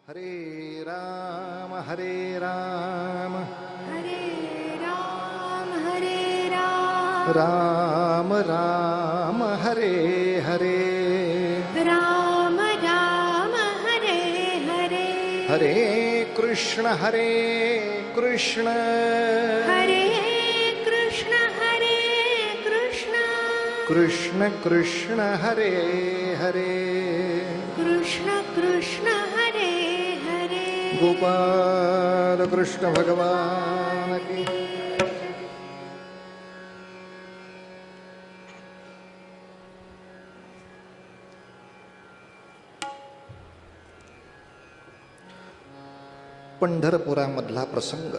हरे राम हरे राम हरे राम हरे राम राम राम हरे हरे राम राम हरे हरे हरे कृष्ण हरे कृष्ण कृष्ण कृष्ण हरे हरे कृष्ण कृष्ण हरे हरे गोपाल कृष्ण भगवान की पंढरपुरामधला प्रसंग.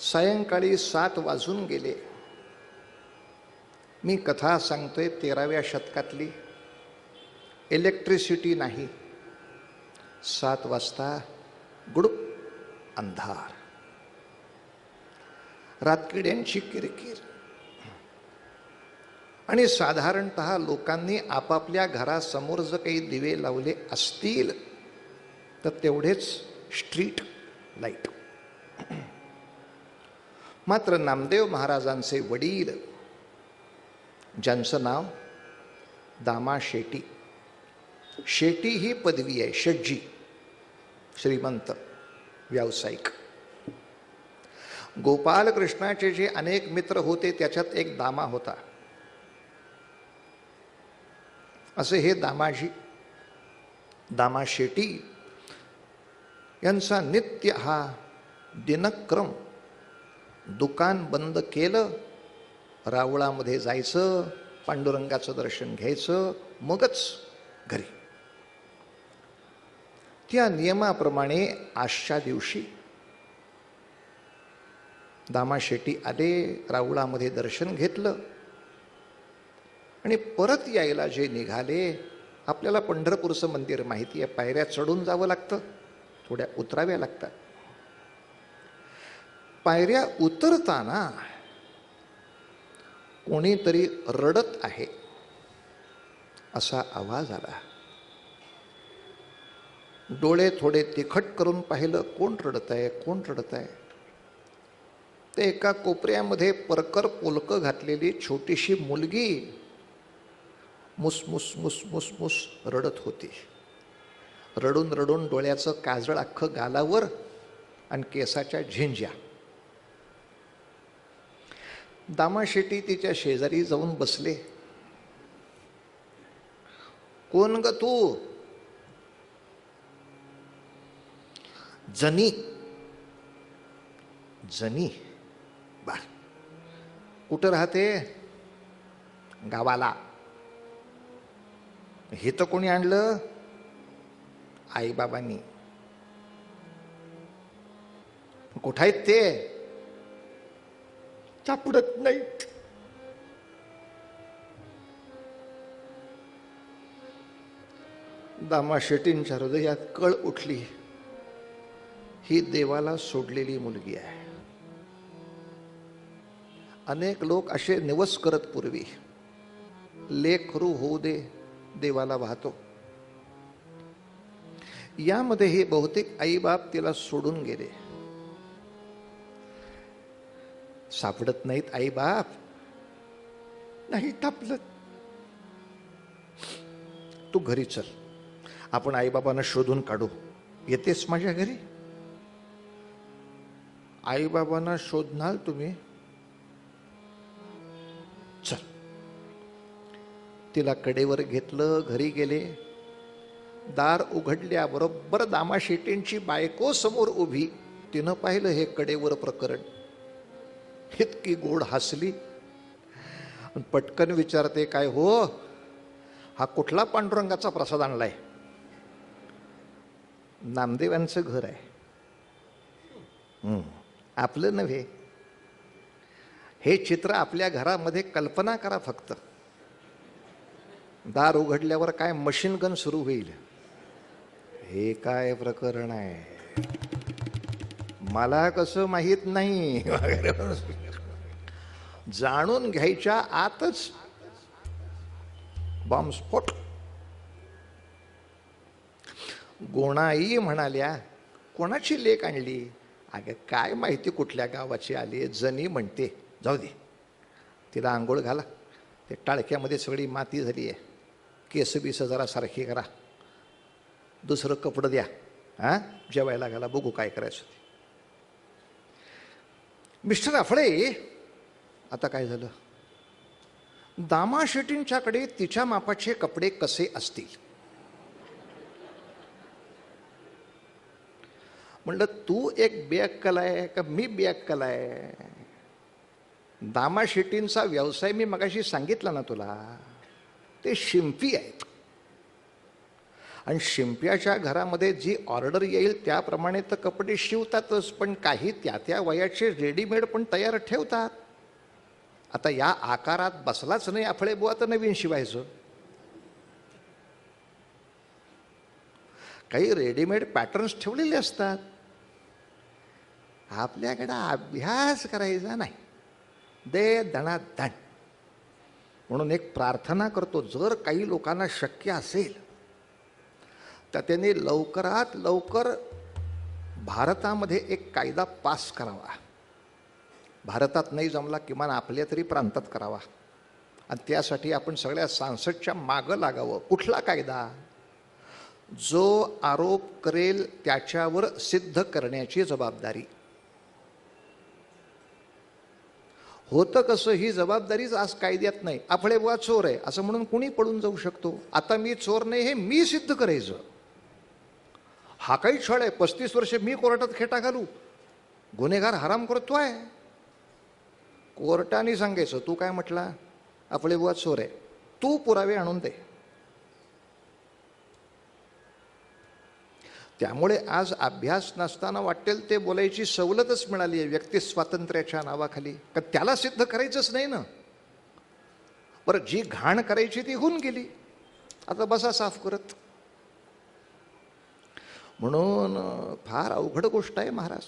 सायंकाळी 7 वाजून गेले. मी कथा सांगतोय 13व्या शतकातली. इलेक्ट्रिसिटी नाही. 7 वाजता गुडूप अंधार, रातकिड्यांची किरकिर आणि साधारणतः लोकांनी आपापल्या घरासमोर जर काही दिवे लावले असतील तर तेवढेच स्ट्रीट लाईट. मात्र नामदेव महाराजांचे वडील, ज्यांचं नाव दामा शेटी, शेटी ही पदवी आहे, शेटजी, श्रीमंत व्यावसायिक. गोपालकृष्णाचे जे अनेक मित्र होते त्याच्यात एक दामा होता. असे हे दामाजी, दामा शेटी यांचा नित्य हा दिनक्रम, दुकान बंद केलं, रावळामध्ये जायचं, पांडुरंगाचं दर्शन घ्यायचं, मगच घरी. त्या नियमाप्रमाणे आजच्या दिवशी दामा शेटी आले, रावळामध्ये दर्शन घेतलं आणि परत यायला जे निघाले. आपल्याला पंढरपूरचं मंदिर माहिती आहे, पायऱ्या चढून जावं लागतं, थोड्या उतराव्या लागतात. पायऱ्या उतरताना कोणीतरी रडत आहे असा आवाज आला. डोळे थोडे तिखट करून पाहिलं, कोण रडत आहे, कोण रडत आहे. ते एका कोपऱ्यामध्ये परकर पोलकं घातलेली छोटीशी मुलगी मुसमुस मुसमुस मुस रडत होती. रडून रडून डोळ्याचं काजळ अख्खं गालावर आणि केसाच्या झिंज्या. दामा शेटी तिच्या शेजारी जाऊन बसले. कोण ग तू? जनी. जनी बर. कुठं राहते? गावाला. हे तर कोणी आणलं? आईबाबांनी. कुठं आहेत ते? सापडत नाहीत. दामा शेटींच्या हृदयात कळ उठली. ही देवाला सोडलेली मुलगी आहे. अनेक लोक असे निवस करत पूर्वी, लेकरू होऊ दे, देवाला वाहतो. यामध्ये हे बहुतेक आईबाप तिला सोडून गेले. सापडत नाहीत आईबाप, नाही तापलं. तू घरी चल, आपण आईबाबांना शोधून काढू. येतेस माझ्या घरी? आईबाबांना शोधणार तुम्ही? चल. तिला कडेवर घेतलं, घरी गेले. दार उघडल्याबरोबर दामा शेटेंची बायको समोर उभी. तिनं पाहिलं हे कडेवर प्रकरण. इतकी गोड हसली. पटकन विचारते, काय हो, हा कुठला पांडुरंगाचा प्रसाद आणलाय? नामदेवांचं घर आहे. आपलं नव्हे. हे चित्र आपल्या घरामध्ये कल्पना करा फक्त. दार उघडल्यावर काय मशीन गन सुरू होईल. हे काय प्रकरण आहे, मला कसं माहीत नाही जाणून घ्यायच्या आतच बॉम्बस्फोट. गोणाई म्हणाल्या, कोणाची लेक आणली? अगं काय माहिती कुठल्या गावाची आली, जणी म्हणते. जाऊ दे, तिला आंघोळ घाला. ते टाळक्यामध्ये सगळी माती झाली आहे, केस बीस जरा सारखी करा, दुसरं कपडं द्या, हां जेवायला घाला, बघू काय करायचं ते. मिस्टर अफळे, आता काय झालं? दामा शेट्टींच्याकडे तिच्या मापाचे कपडे कसे असतील? म्हणलं तू एक बेअक्कल आहे का मी बेअक्कल आहे? दामा शेट्टींचा व्यवसाय मी मगाशी सांगितला ना तुला, ते शिंपी आहेत. आणि शिंप्याच्या घरामध्ये जी ऑर्डर येईल त्याप्रमाणे तर कपडे शिवतातच, पण काही त्या त्या वयाचे रेडीमेड पण तयार ठेवतात. आता या आकारात बसलाच नाही अफळे बुवा तर नवीन शिवायचं. काही रेडीमेड पॅटर्न्स ठेवलेले असतात. आपल्याकडे अभ्यास करायचा नाही, दे दणादण. म्हणून एक प्रार्थना करतो, जर काही लोकांना शक्य असेल तर त्यांनी लवकरात लवकर भारतामध्ये एक कायदा पास करावा. भारतात नाही जमला किमान आपल्या तरी प्रांतात करावा. आणि त्यासाठी आपण सगळ्या सांसदच्या मागं लागावं. कुठला कायदा? जो आरोप करेल त्याच्यावर सिद्ध करण्याची जबाबदारी. होतं कसं, ही जबाबदारीच आज कायद्यात नाही. अफळे बुवा चोर आहे असं म्हणून कुणी पळून जाऊ शकतो. आता मी चोर नाही हे मी सिद्ध करायचं. हा काही छळ आहे. 35 वर्ष मी कोर्टात खेटा घालू, गुन्हेगार हराम करतोय. कोर्टाने सांगायचं तू काय म्हटला, अफळे बुवा चोर आहे, तू पुरावे आणून दे. त्यामुळे आज अभ्यास नसताना वाटेल ते बोलायची सवलतच मिळाली आहे व्यक्ती स्वातंत्र्याच्या नावाखाली. का त्याला सिद्ध करायचंच नाही ना. बरं, जी घाण करायची ती होऊन गेली, आता बसा साफ करत. म्हणून फार अवघड गोष्ट आहे महाराज.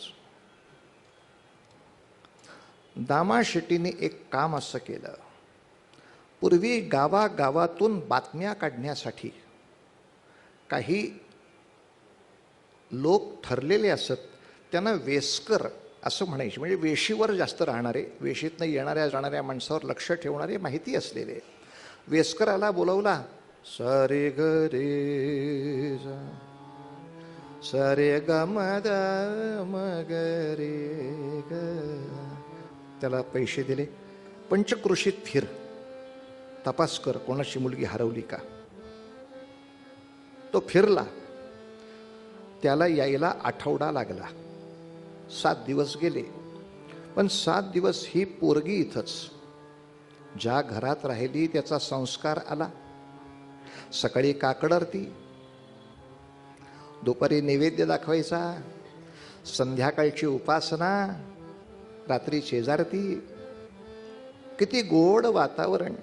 दामा शेट्टीने एक काम असं केलं. पूर्वी गावागावातून बातम्या काढण्यासाठी काही लोक ठरलेले असत, त्यांना वेस्कर असं म्हणायचे. म्हणजे वेशीवर जास्त राहणारे, वेशीतनं येणाऱ्या जाणाऱ्या माणसावर लक्ष ठेवणारे, माहिती असलेले. वेस्कराला बोलवला, सरे ग रे सरे ग मद मग रे ग. त्याला पैसे दिले, पंचक्रोशीत फिर, तपास कर कोणाची मुलगी हरवली का. तो फिरला. त्याला यायला आठवडा लागला. 7 दिवस गेले. पण 7 दिवस ही पोरगी इथंच, ज्या घरात राहिली त्याचा संस्कार आला. सकाळी काकड आरती, दुपारी नैवेद्य दाखवायचा, संध्याकाळची उपासना, रात्री शेजारती. किती गोड वातावरण.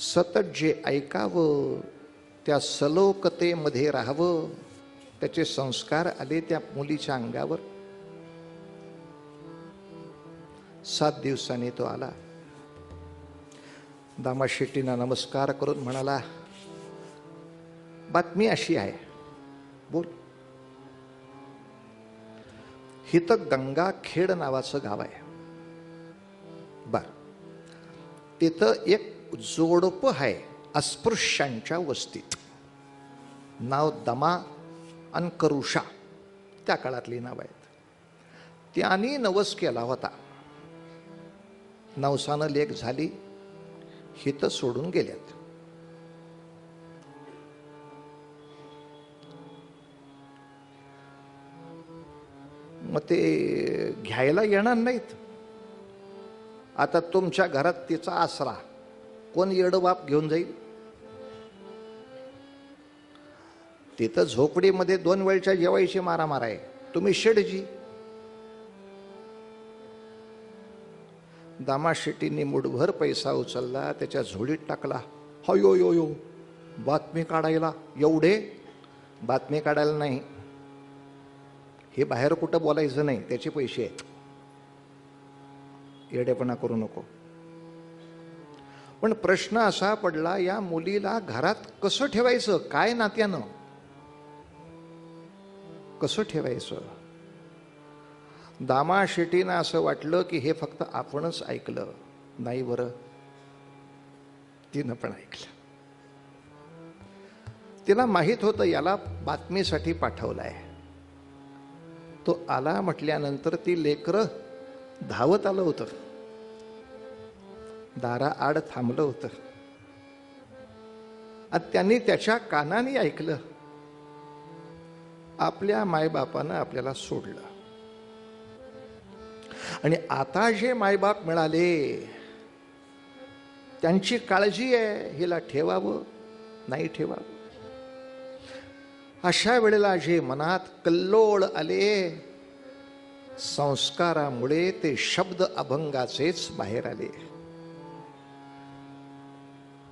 सतत जे ऐकावं त्या सलोकतेमध्ये राहावं, त्याचे संस्कार आले त्या मुलीच्या अंगावर. 7 दिवसांनी तो आला. दामा शेट्टींना नमस्कार करून म्हणाला, बातमी अशी आहे. बोल. हिथं गंगाखेड नावाचं गाव आहे. बर, तिथं एक जोडपं आहे अस्पृश्यांच्या वस्तीत. नाव दमा अन करुषा, त्या काळातली नाव आहेत. त्यांनी नवस केला होता. नवसानं लेक झाली, हित सोडून गेल्यात. मग ते घ्यायला येणार नाहीत. आता तुमच्या घरात तिचा आसरा कोण येडं बाप घेऊन जाईल? तिथं झोपडीमध्ये 2 वेळच्या जेवायची मारामार आहे. तुम्ही शेडजी, दामा शेट्टींनी मुठभर पैसा उचलला, त्याच्या झोळीत टाकला. हयो यो यो बातमी काढायला एवढे? बातमी काढायला नाही, हे बाहेर कुठं बोलायचं नाही, त्याचे पैसे आहेत, येडेपणा करू नको. पण प्रश्न असा पडला, या मुलीला घरात कसं ठेवायचं? काय नात्यानं कसं ठेवायचं? दामा शेट्टींना असं वाटलं की हे फक्त आपणच ऐकलं. नाही बरं, तिनं पण ऐकलं. तिला माहीत होतं याला बातमीसाठी पाठवलाय. तो आला म्हटल्यानंतर ती लेकरं धावत आलं होतं, दाराआड थांबलं होतं आणि त्यांनी त्याच्या कानाने ऐकलं, आपल्या मायबापानं आपल्याला सोडलं आणि आता जे मायबाप मिळाले त्यांची काळजी आहे, हिला ठेवावं नाही ठेवावं. अशा वेळेला जे मनात कल्लोळ आले, संस्कारामुळे ते शब्द अभंगाचेच बाहेर आले.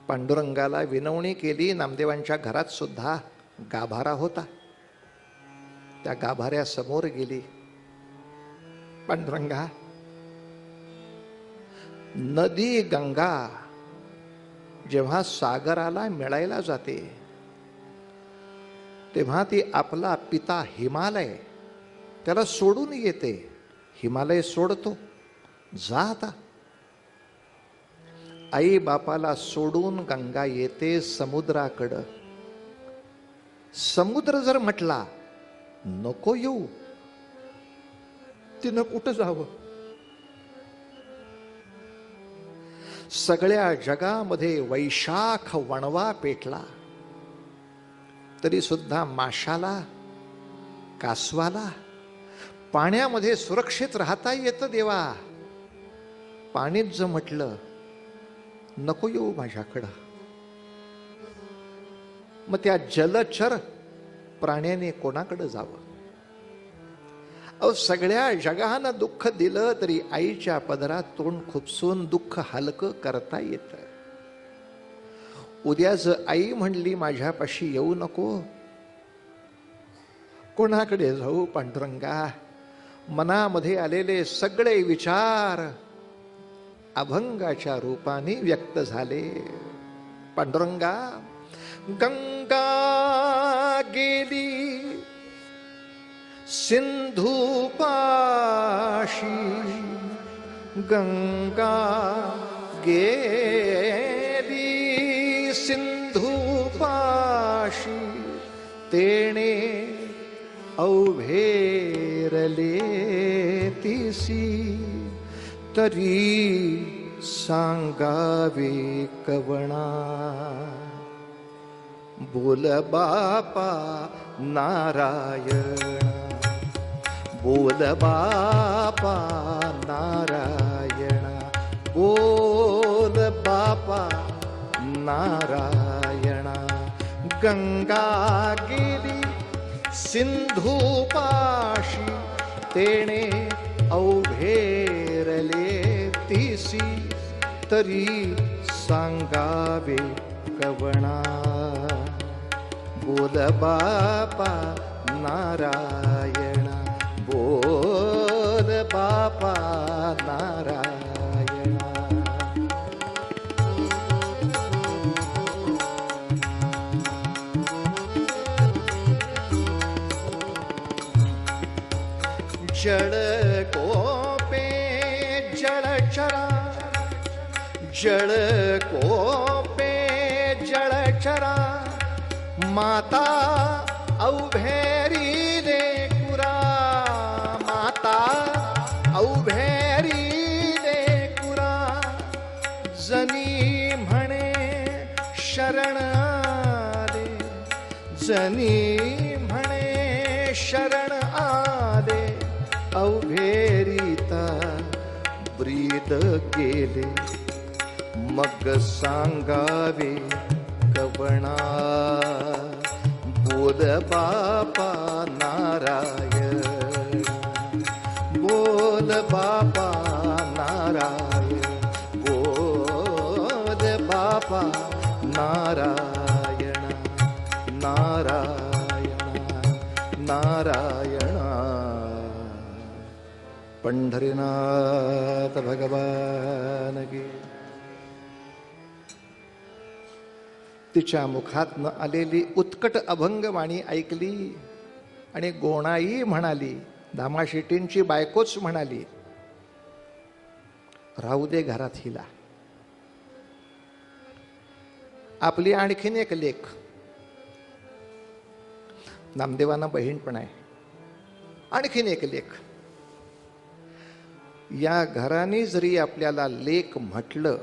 पांडुरंगाला विनवणी केली. नामदेवांच्या घरात सुद्धा गाभारा होता. त्या गाभाऱ्यासमोर गेली. पांडुरंगा, नदी गंगा जेव्हा सागराला मिळायला जाते तेव्हा ती आपला पिता हिमालय त्याला सोडून येते. हिमालय सोडतो, जा आता. आई बापाला सोडून गंगा येते समुद्राकडं. समुद्र जर म्हटला नको येऊ, तिनं कुठं जावं? सगळ्या जगामध्ये वैशाख वणवा पेटला तरी सुद्धा माशाला, कासवाला पाण्यामध्ये सुरक्षित राहता येतं देवा. पाणीच जर म्हटलं नको येऊ माझ्याकडं, मग त्या जलचर प्राण्याने कोणाकडे जावं? अहो, सगळ्या जगानं दुःख दिलं तरी आईच्या पदरात तोंड खुपसून दुःख हलकं करता येतं. उद्या जर आई म्हणली माझ्यापाशी येऊ नको, कोणाकडे जाऊ? पांडुरंगा, मनामध्ये आलेले सगळे विचार अभंगाच्या रूपाने व्यक्त झाले. पांडुरंगा, गंगा गेली सिंधू पाशी, गंगा गेली सिंधू पाशी, तेणे अवघेरले तिसी, तरी सांगावे कवणा. बोल बापा नारायण, बोल बापा नारायण, बोल बापा नारायण. गंगा गेली सिंधू पाशी, तेणे अवघेरले तिसी, तरी सांगावे कवणा. बोल बापा नारायण, बोल बापा नारायण. जल को पे जलचरा, जल को पे जलचरा, माता अवघेरी लेकुरा, माता अवघेरी लेकुरा. जनी म्हणे शरण आले, जनी म्हणे शरण आले, अवघेरीता ब्रीद गेले, मग सांगावे कवणा. बोल बापा नारायण, बोल बापा नारायण. नारायणा. पंढरीनाथ भगवान की. तिच्या मुखातनं आलेली उत्कट अभंगवाणी ऐकली आणि गोणाई म्हणाली, दामाशेटींची बायकोच म्हणाली, राहू दे घरात हिला. आपली आणखीन एक लेख, नामदेवांना बहीण पण आहे, आणखीन एक लेख. या घराने जरी आपल्याला लेख म्हटलं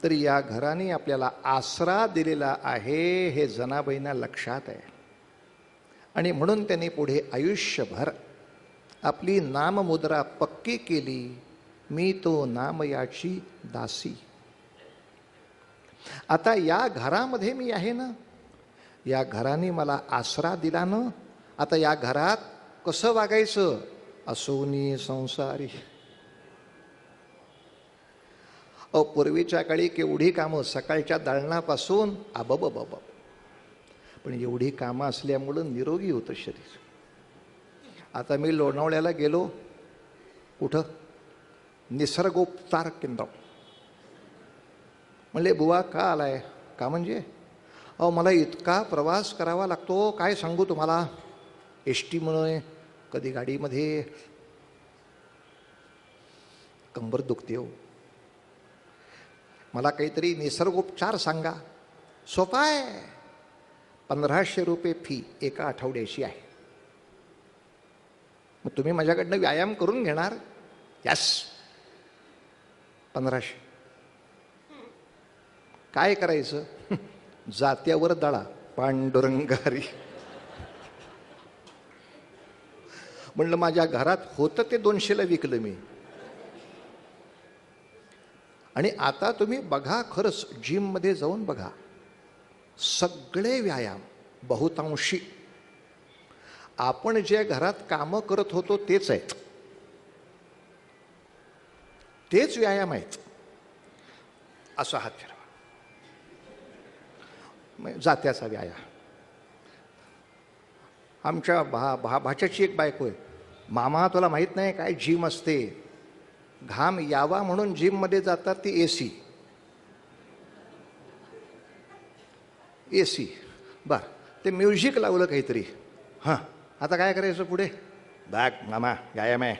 तरी या घराने आपल्याला आसरा दिलेला आहे हे जनाबाईंना लक्षात आहे. आणि म्हणून त्यांनी पुढे आयुष्यभर आपली नाममुद्रा पक्की केली, मी तो नाम याची दासी. आता या घरामध्ये मी आहे ना, या घराने मला आसरा दिला ना, आता या घरात कसं वागायचं, असोनी संसारी. पूर्वीच्या काळी केवढी कामं, सकाळच्या दळणापासून आबाबाबाबा, पण एवढी कामं असल्यामुळं निरोगी होतं शरीर. आता मी लोणावळ्याला गेलो, कुठं, निसर्गोपचार केंद्र. म्हणले बुवा का आलाय, का म्हणजे, अहो मला इतका प्रवास करावा लागतो, काय सांगू तुम्हाला, एस टीमुळे, कधी गाडीमध्ये, कंबर दुखते हो. मला काहीतरी निसर्गोपचार सांगा. सोपा आहे, 1500 रुपये फी एका आठवड्याची आहे. मग तुम्ही माझ्याकडनं व्यायाम करून घेणार. यस, 1500. काय करायचं, जात्यावर दळा, पांडुरंगारी. म्हणलं माझ्या घरात होतं ते 200ला विकलं मी. आणि आता तुम्ही बघा, खरंच जिममध्ये जाऊन बघा, सगळे व्यायाम बहुतांशी आपण जे घरात कामं करत होतो तेच आहेत, तेच व्यायाम आहेत. असा हात फिरवा, जात्याचा व्यायाम. आमच्या भाच्याची एक बायको आहे, मामा तुला माहीत नाही काय जिम असते, घाम यावा म्हणून जिममध्ये जातात ती एसी. एसी बर, ते म्युझिक लावलं काहीतरी. हां, आता काय करायचं पुढे, बॅग मामा व्यायाम आहे.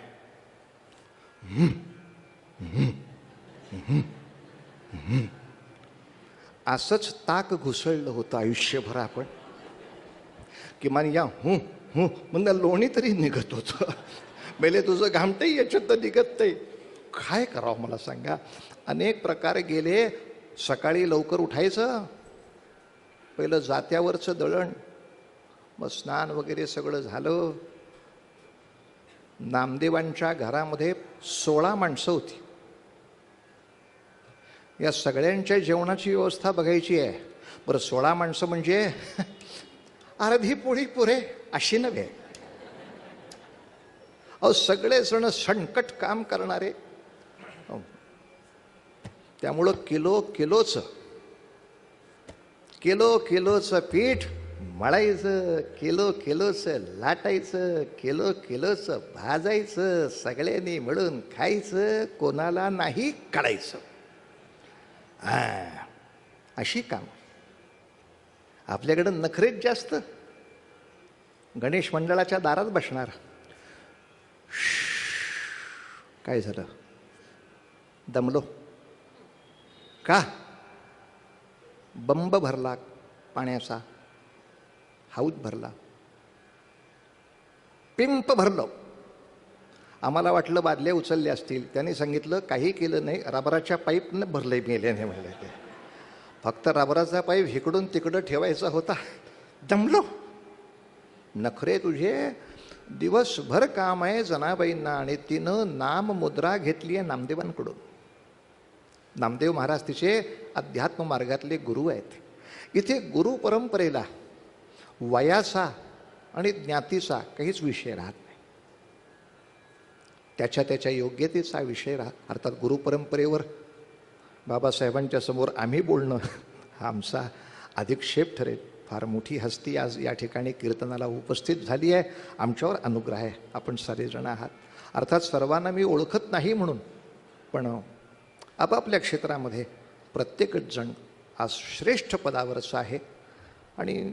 असंच ताक घुसळलं होतं आयुष्यभर. आपण किमान या म्हणजे लोणी तरी निघत होतं. पहिले तुझं घामटही याच्यात तर निघत नाही. काय करावं मला सांगा. अनेक प्रकार गेले. सकाळी लवकर उठायचं, पहिलं जात्यावरचं दळण, मग स्नान वगैरे सगळं झालं. नामदेवांच्या घरामध्ये 16 माणसं होती. या सगळ्यांच्या जेवणाची व्यवस्था बघायची आहे. बरं, 16 माणसं म्हणजे अर्धी पोळी पुरे अशी नव्हे. अहो सगळेजण सणकट काम करणारे. त्यामुळं किलोचं पीठ मळायचं, किलोचं लाटायचं, किलोचं भाजायचं, सगळ्यांनी मिळून खायचं, कोणाला नाही कळायचं. अशी काम. आपल्याकडं नखरेच जास्त. गणेश मंडळाच्या दारात बसणार, काय झालं, दमलो का, बंब भरला पाण्याचा, हाऊद भरला, पिंप भरलं. आम्हाला वाटलं बादल्या उचलल्या असतील. त्यांनी सांगितलं काही केलं नाही, रबराच्या पाईपनं भरलंय मेल्याने. म्हणलं ते फक्त रबराचा पाईप इकडून तिकडं ठेवायचा होता. दमलो. नखरे तुझे. दिवसभर काम आहे जनाबाईंना. आणि तिनं नाममुद्रा घेतली आहे नामदेवांकडून. नामदेव महाराज तिचे अध्यात्म मार्गातले गुरु आहेत. इथे गुरु परंपरेला वयाचा आणि ज्ञातीचा काहीच विषय राहत नाही. त्याच्या योग्यतेचा विषय अर्थात गुरुपरंपरेवर बाबासाहेबांच्या समोर आम्ही बोलणं हा आमचा अधिक्षेप ठरेल. फार मोठी हस्ती आज या ठिकाणी कीर्तनाला उपस्थित झाली आहे. आमच्यावर अनुग्रह आहे. आपण सारेजण आहात. अर्थात सर्वांना मी ओळखत नाही म्हणून, पण आपापल्या क्षेत्रामध्ये प्रत्येकच जण आज श्रेष्ठ पदावरचं आहे आणि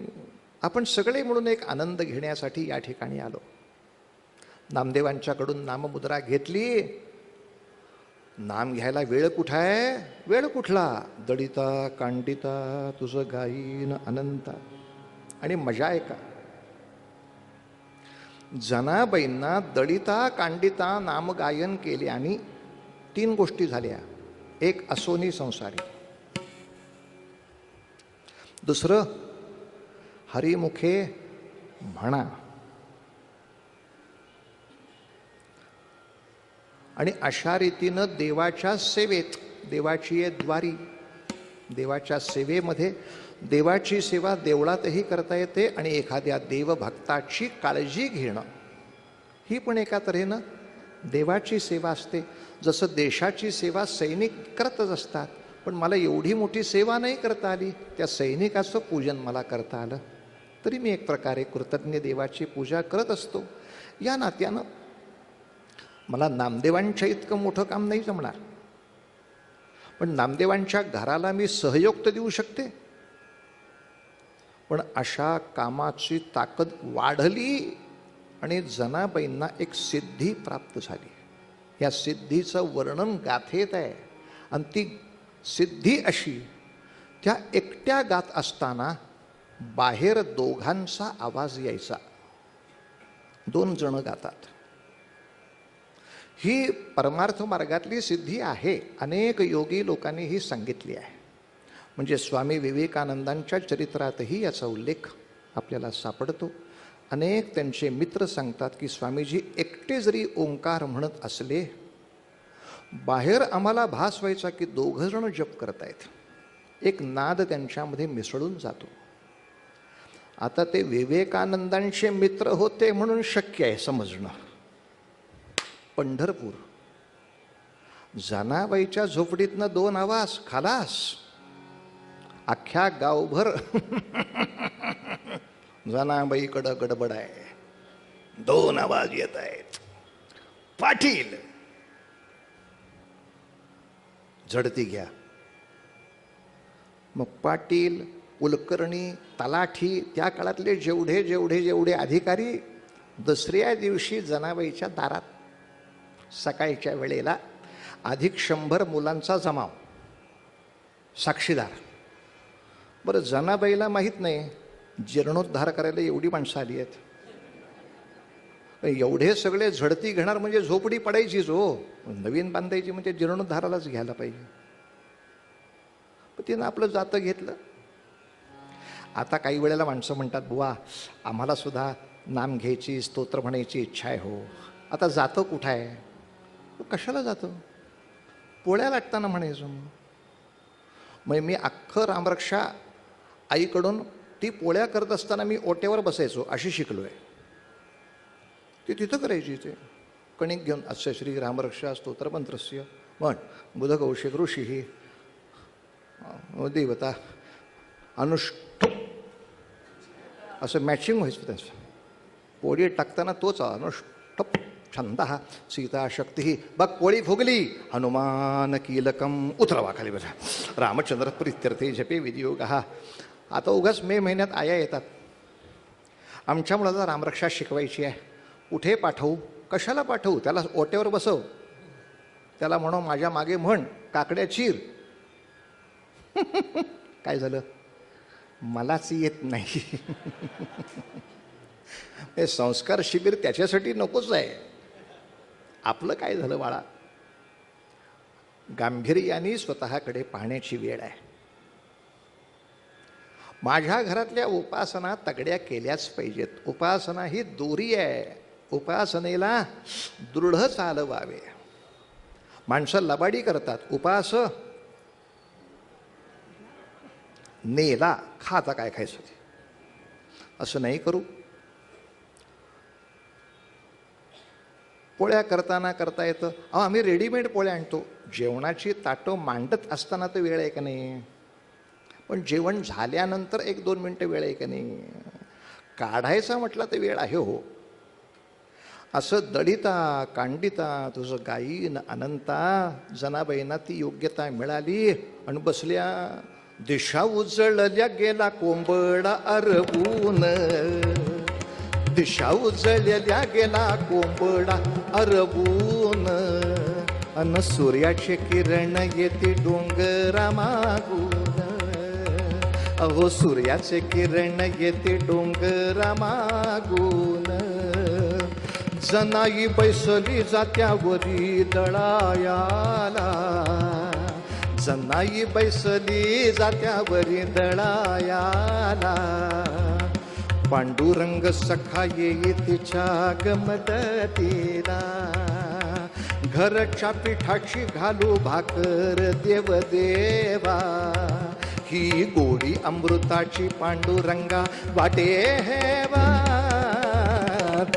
आपण सगळे म्हणून एक आनंद घेण्यासाठी या ठिकाणी आलो. नामदेवांच्याकडून नाममुद्रा घेतली. नाम घ्यायला वेळ कुठं आहे? वेळ कुठला? दडिता कांडिता तुझं गाईन अनंता. आणि मजा आहे का? जनाबाईंना दडिता कांडिता नामगायन केले आणि 3 गोष्टी झाल्या. एक, असोनी संसारी. दुसरं, हरिमुखे म्हणा. आणि अशा रीतीनं देवाच्या सेवेत, देवाची आहे द्वारी, देवाच्या सेवेमध्ये देवाची सेवा देवळातही करता येते आणि एखाद्या देवभक्ताची काळजी घेणं ही पण एका तऱ्हेनं देवाची सेवा असते. जसं देशाची सेवा सैनिक करतच असतात, पण मला एवढी मोठी सेवा नाही करता आली, त्या सैनिकाचं पूजन मला करता आलं, तरी मी एक प्रकारे कृतज्ञ देवाची पूजा करत असतो. या नात्यानं मला नामदेवांच्या इतकं मोठं काम नाही जमणार, पण नामदेवांच्या घराला मी सहयोग तर देऊ शकते. पण अशा कामाची ताकद वाढली आणि जनाबाईंना एक सिद्धी प्राप्त झाली. या सिद्धीचं वर्णन गाथेत आहे आणि ती सिद्धी अशी, त्या एकट्या गात असताना बाहेर दोघांचा आवाज यायचा. 2 जण गातात. ही परमार्थ मार्गातली सिद्धी आहे. अनेक योगी लोकांनी ही सांगितली आहे. म्हणजे स्वामी विवेकानंदांच्या चरित्रातही याचा उल्लेख आपल्याला सापडतो. अनेक त्यांचे मित्र सांगतात की स्वामीजी एकटे जरी ओंकार म्हणत असले, बाहेर आम्हाला भास व्हायचा की 2 जण जप करतायत. एक नाद त्यांच्यामध्ये मिसळून जातो. आता ते विवेकानंदांचे मित्र होते म्हणून शक्य आहे समजणं. पंढरपूर, जनाबाईच्या झोपडीतनं 2 आवाज खालास. अख्ख्या गावभर जनाबाईकडं गडबड आहे. 2 आवाज येत आहेत. पाटील, झडती घ्या. मग पाटील, कुलकर्णी, तलाठी, त्या काळातले जेवढे जेवढे जेवढे अधिकारी दुसऱ्या दिवशी जनाबाईच्या दारात सकाळच्या वेळेला अधिक 100 मुलांचा जमाव, साक्षीदार. बरं, जनाबाईला माहीत नाही जीर्णोद्धार करायला एवढी माणसं आली आहेत. एवढे सगळे झडती घेणार म्हणजे झोपडी पडायचीच हो. नवीन बांधायची म्हणजे जीर्णोद्धारालाच घ्यायला पाहिजे. पण तिनं आपलं जातं घेतलं. आता काही वेळेला माणसं म्हणतात, बुवा आम्हाला सुद्धा नाम घ्यायची, स्तोत्र म्हणायची इच्छा आहे हो. आता जातं कुठं आहे? कशाला जातं? पोळ्या लाटताना म्हणायचं. मग मी अख्खं रामरक्षा आईकडून ती पोळ्या करत असताना मी ओट्यावर बसायचो अशी शिकलो आहे. ती तिथं करायची. ते कणिक घेऊन अस्य श्री रामरक्षा स्तोत्र मंत्रस्य म्हण बुध कौशिक ऋषी ही देवता अनुष्ठुप असं मॅचिंग व्हायचं त्यांचं. पोळी टाकताना तोच अनुष्ठुप छंद हा सीता शक्ती. बघ पोळी फुगली, हनुमान कीलकम उतरवा खाली बघा. रामचंद्र प्रित्यर्थे जपे विधियोग. हा आता उगाच मे महिन्यात आया येतात. आमच्या मुलाला रामरक्षा शिकवायची आहे, कुठे पाठवू? कशाला पाठवू? त्याला ओट्यावर बसव, त्याला म्हणू माझ्या मागे म्हण काकड्या चीर. काय झालं? मलाच येत नाही. हे संस्कार शिबिर त्याच्यासाठी नकोच आहे. आपलं काय झालं बाळा? गांभीर्याने स्वतःकडे पाहण्याची वेळ आहे. माझ्या घरातल्या उपासना तगड्या केल्याच पाहिजेत. उपासना ही दोरी आहे. उपासनेला दृढ चालवावे. माणसं लबाडी करतात. उपास नेला, खा आता काय खायचं ते. असं नाही करू. पोळ्या करताना करता येतं. आम्ही रेडीमेड पोळ्या आणतो. जेवणाची ताटं मांडत असताना तर वेळ आहे का नाही? पण जेवण झाल्यानंतर 1-2 मिनटं वेळ आहे का नाही? काढायचा म्हटलं तर वेळ आहे हो. असं दळिता कांडिता तुझं गायीन अनंता, जनाबाईंना ती योग्यता मिळाली आणि बसल्या. दिशा उजळल्या गेला कोंबडा अरबून, दिशा उजळल्या गेला कोंबडा अरबून, अन सूर्याचे किरण येते डोंगरा मागून. अहो सूर्याचे किरण येते डोंगरा मागून, जनाई बैसली जात्यावरी दळायाला, जनाई बैसली जात्यावरी दळायाला. पांडुरंग सखा येई तिच्या गमदतीला, घरच्या पिठाची घालू भाकर देव देवा. ही गोडी अमृताची पांडुरंगा वाटे हेवा.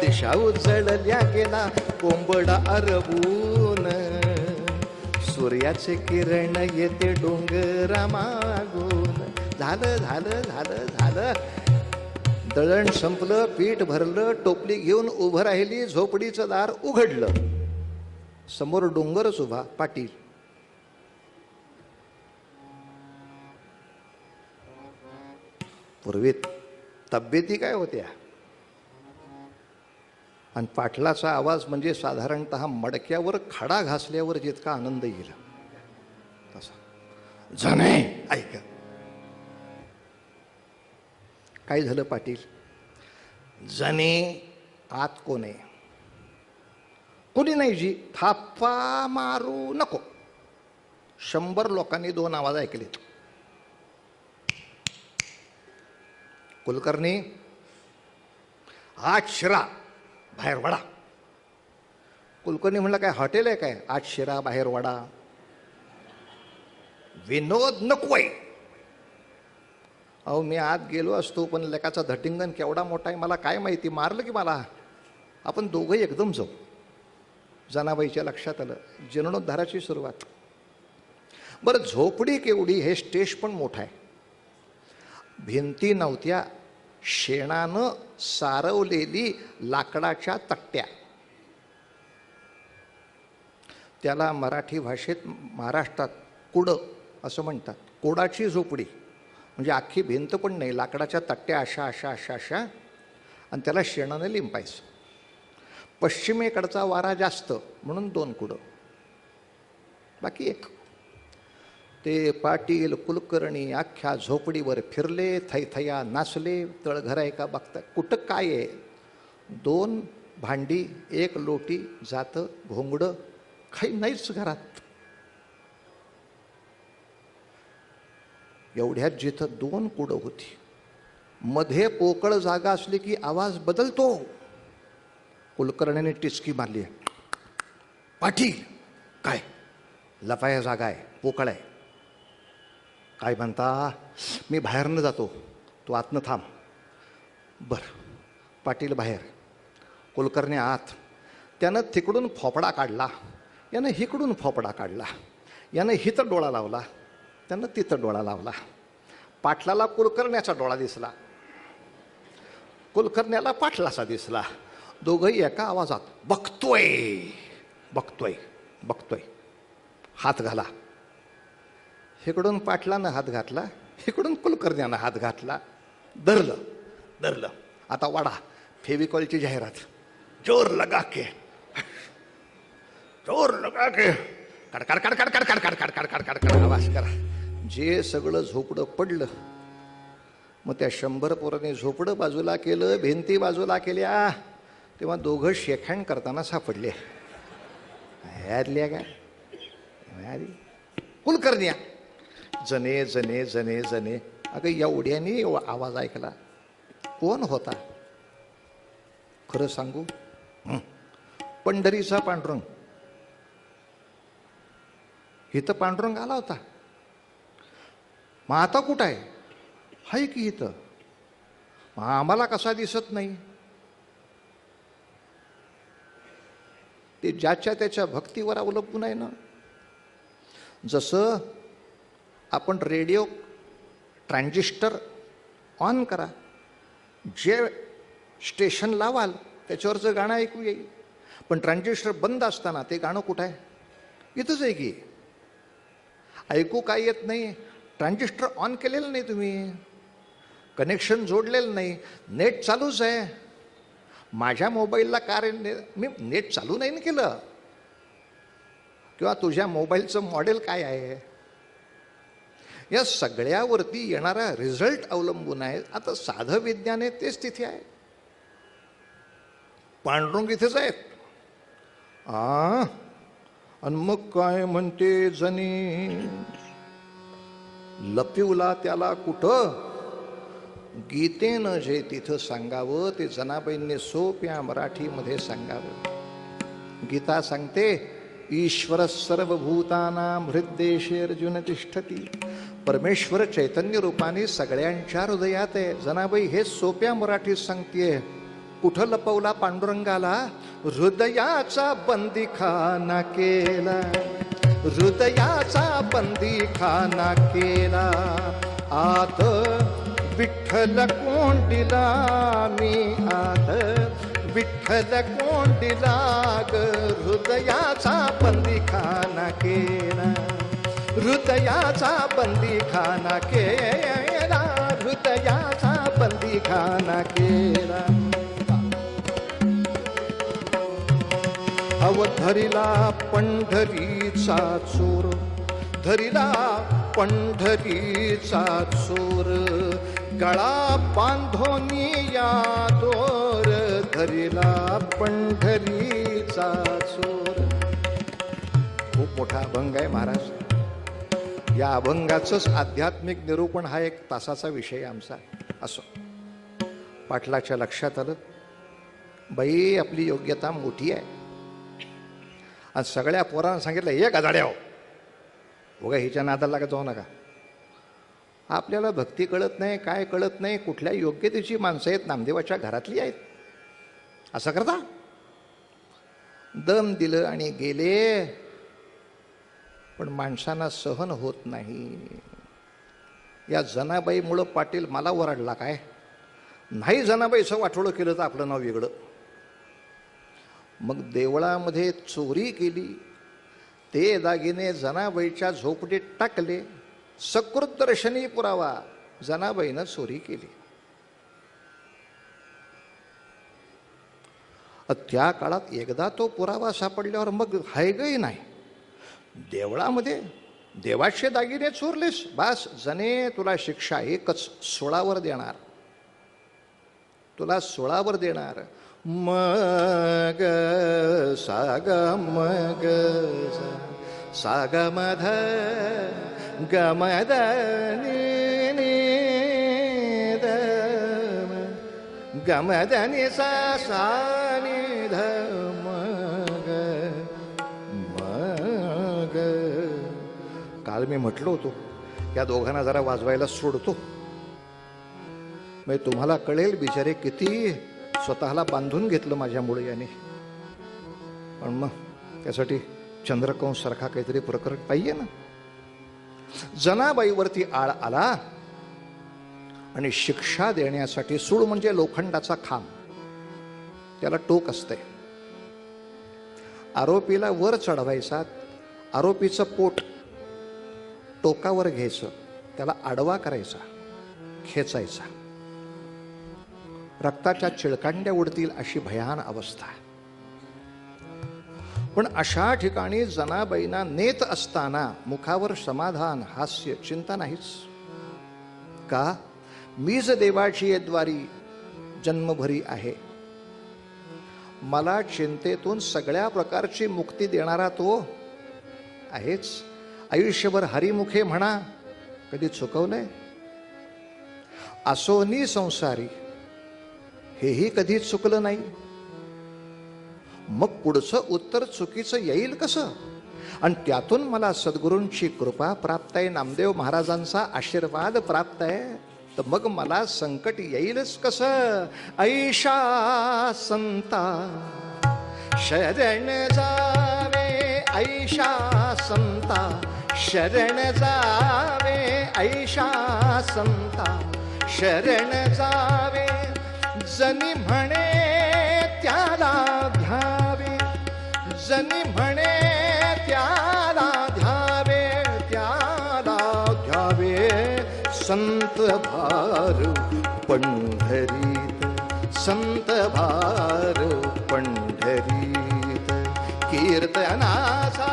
दिशा उजळल्या गेला कोंबडा अरबून, सूर्याचे किरण येते डोंगरा मागून. झालं झालं झालं झालं. दळण संपलं, पीठ भरलं, टोपली घेऊन उभं राहिली, झोपडीचं दार उघडलं. समोर डोंगरच उभा. पाटील पूर्वीत तब्येती काय होत्या, आणि पाटलाचा आवाज म्हणजे साधारणतः मडक्यावर खडा घासल्यावर जितका आनंद येईल तसा. जणे ऐक. काय झालं पाटील? जणे आत कोण आहे? कोणी नाही जी. थापा मारू नको. 100 लोकांनी 2 आवाज ऐकलेत. कुलकर्णी आत शिरा बाहेर वडा. कुलकर्णी म्हणलं काय हॉटेल आहे काय? आत शिरा बाहेर वडा. विनोद नकोय. अहो मी आत गेलो असतो, पण लेकाचा धटिंगण केवढा मोठा आहे मला काय माहिती, मारलं की मला. आपण दोघंही एकदम जाऊ. जनाबाईच्या लक्षात आलं. जीर्णोद्धाराची सुरुवात. बरं झोपडी केवढी, हे स्टेज पण मोठं आहे. भिंती नव्हत्या, शेणानं सारवलेली लाकडाच्या तट्ट्या. त्याला मराठी भाषेत महाराष्ट्रात कुडं असं म्हणतात. कोडाची झोपडी म्हणजे अख्खी भिंत पण नाही, लाकडाच्या तट्ट्या अशा अशा अशा अशा, आणि त्याला शेणानं लिंपायचं. पश्चिमेकडचा वारा जास्त म्हणून 2 कुडं, बाकी 1. ते पाटील कुलकर्णी अख्ख्या झोपडीवर फिरले, थैथया नाचले. तळघर आहे का बघता, कुठं काय आहे? 2 भांडी, 1 लोटी, जातं घोंगडं, काही नाहीच घरात. एवढ्यात जिथं 2 कुडं होती, मध्ये पोकळ जागा असली की आवाज बदलतो. कुलकर्णीने टिचकी मारली. पाटील काय? लपाया जागा आहे, पोकळ आहे. काय म्हणता? मी बाहेरनं जातो, तू आतनं थांब. बरं. पाटील बाहेर, कुलकर्णी आत. त्यानं तिकडून फोपडा काढला, यानं हिकडून फोपडा काढला. यानं हिथं डोळा लावला, त्यानं तिथं डोळा लावला. पाटलाला कुलकर्ण्याचा डोळा दिसला, कुलकर्ण्याला पाटलाचा दिसला. दोघंही एका आवाजात बघतोय बघतोय बघतोय. हात घाला. इकडून पाटलानं हात घातला, इकडून कुलकर्ण्यानं हात घातला. धरलं धरलं. आता वाडा. फेविकॉलची जाहिरात. जोर लगा के, जोर लगा के, कड कड कड कड कड कड कड कड कड कड कड आवाज करा. जे सगळं झोपडं पडलं. मग त्या 100 पोरांनी झोपडं बाजूला केलं, भिंती बाजूला केल्या. तेव्हा दोघं शेकहँड करताना सापडले. ह्यातल्या काय कुलकर्ण्या. जने जने जने जने. अगं एवढ्याने आवाज ऐकला. कोण होता? खरं सांगू, पंढरीचा पांडुरंग. इथं पांडुरंग आला होता. मग आता कुठं आहे? हाय की इथं. आम्हाला कसा दिसत नाही? ते ज्याच्या त्याच्या भक्तीवर अवलंबून आहे ना. जसं आपण रेडिओ ट्रान्झिस्टर ऑन करा, जे स्टेशन लावाल त्याच्यावरचं गाणं ऐकू येईल. पण ट्रान्झिस्टर बंद असताना ते गाणं कुठं आहे? इथंच आहे की. ऐकू काय येत नाही? ट्रान्झिस्टर ऑन केलेलं नाही तुम्ही, कनेक्शन जोडलेलं नाही, नेट चालूच आहे. माझ्या मोबाईलला का रे मी नेट चालू नाही ना केलं? किंवा तुझ्या मोबाईलचं मॉडेल काय आहे? या सगळ्यावरती येणारा रिझल्ट अवलंबून आहे. आता साधं विज्ञान आहे तेच तिथे आहे, पांडुरंग इथेच आहेत. आणि मग काय म्हणते जनी, लपिवला त्याला कुठं? गीतेनं जे तिथं सांगावं ते जनाबाईंनी सोप्या मराठीमध्ये सांगावं. गीता सांगते, ईश्वर सर्वभूतानां हृद्देशे अर्जुन तिष्ठती. परमेश्वर चैतन्य रूपाने सगळ्यांच्या हृदयात आहे. जनाबाई हे सोप्या मराठीत सांगतेय. कुठं लपवला पांडुरंगाला? हृदयाचा बंदीखाना केला, हृदयाचा बंदीखाना केला. आत विठ्ठल कोंडिला मी, आत विठ्ठल कोंडिला ग. हृदयाचा बंदीखाना केला, हृदयाचा बंदीखाना केला, हृदयाचा बंदीखाना केला. धरिला पंढरीचा चोर, धरिला पंढरीचा चोर. गळा बांधोनी या दोर, धरिला पंढरीचा चोर. खूप मोठा अभंग आहे महाराज. या अभंगाचंच आध्यात्मिक निरूपण हा एक तासाचा विषय आमचा. असो, पाटलाच्या लक्षात आलं, बाई आपली योग्यता मोठी आहे. आणि सगळ्या पोरांना सांगितलं, हे गाजाड्या हो, उगा हिच्या नादाला लागत जाऊ नका. आपल्याला भक्ती कळत नाही, काय कळत नाही, कुठल्या योग्यतेची माणसं आहेत, नामदेवाच्या घरातली आहेत. असं करता? दम दिलं आणि गेले. पण माणसांना सहन होत नाही. या जनाबाईमुळं पाटील मला ओरडला काय? नाही जनाबाईचं वाटोळं केलं तर आपलं नाव वेगळं. मग देवळामध्ये चोरी केली, ते दागिने जनाबाईच्या झोपडीत टाकले. सकृत दर्शनी पुरावा, जनाबाईनं चोरी केली. त्या काळात एकदा तो पुरावा सापडल्यावर मग हायगही नाही. देवळामध्ये देवाचे दागिने चोरलेस, बास जने तुला शिक्षा एकच, 16वर देणार, तुला 16वर देणार. मग साग मग साग मध गमद गमद नि सा निध मग मग. काल मी म्हटलो होतो या दोघांना जरा वाजवायला सोडतो, म्हणजे तुम्हाला कळेल बिचारे किती स्वतःला बांधून घेतलं माझ्यामुळे याने. पण मग त्यासाठी चंद्रकंस सारखा काहीतरी प्रकरण पाहिजे ना. जनाबाईवरती आळ आला आणि शिक्षा देण्यासाठी, सूळ म्हणजे लोखंडाचा खांब, त्याला टोक असते. आरोपीला वर चढवायचा, आरोपीचं पोट टोकावर घ्यायचं, त्याला आडवा करायचा, खेचायचा. रक्ताच्या चिळकांड्या उडतील अशी भयान अवस्था. पण अशा ठिकाणी जनाबाईंना नेत असताना मुखावर समाधान, हास्य, चिंता नाहीच. का? मीच देवाची द्वारी जन्मभरी आहे. मला चिंतेतून सगळ्या प्रकारची मुक्ती देणारा तो आहेच. आयुष्यभर हरिमुखे म्हणा, कधी चुकवलंय? असोनी संसारी, हेही कधी चुकलं नाही. मग पुढचं उत्तर चुकीचं येईल कसं? आणि त्यातून मला सद्गुरूंची कृपा प्राप्त आहे, नामदेव महाराजांचा आशीर्वाद प्राप्त आहे. तर मग मला संकट येईलच कसं? ऐशा संता शरण जावे, ऐशा संता शरण जावे ऐशा संता शरण जावे जनी म्हणे त्याला ध्यावे जनी म्हणे त्याला ध्यावे त्याला ध्यावे संत भार पंढरीत संत भार पंढरीत कीर्तनाचा